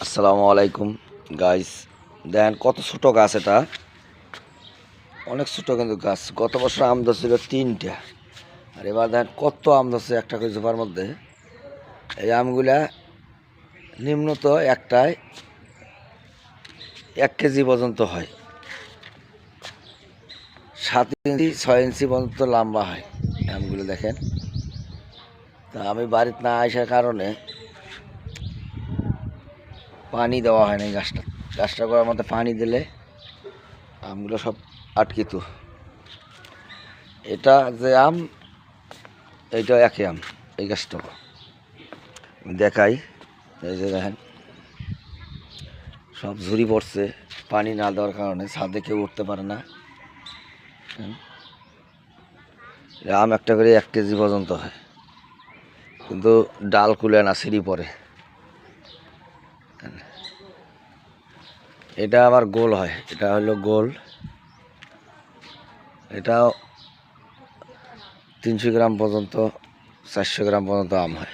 আসসালামু আলাইকুম গাইস। দেখেন কত ছোট গাছ, এটা অনেক ছোট কিন্তু গাছ। গত বছর আম ধরছিল 3টা, আর এবার দেখেন কত আম ধরছে একটা করে জোপার মধ্যে। এই আমগুলা নিম্নত একটায় 1 কেজি পর্যন্ত হয়, 7 ইঞ্চি 6 ইঞ্চি পর্যন্ত লম্বা হয় আমগুলো দেখেন। তা আমি বাড়িতে না আসার কারণে পানি দেওয়া হয় না। গাছটা করার মধ্যে পানি দিলে আমগুলো সব আটকিত। এটা যে আম, এইটা একই আম। এই গাছটা দেখাই, এই যে দেখেন সব ঝুরি পড়ছে পানি না দেওয়ার কারণে, ছাদে কেউ উঠতে পারে না। আম একটা করে 1 কেজি পর্যন্ত হয়, কিন্তু ডাল কুলে না, সিঁড়ি পড়ে। এটা আবার গোল হয়, এটা হলো গোল। এটাও 300 গ্রাম পর্যন্ত 400 গ্রাম পর্যন্ত আম হয়।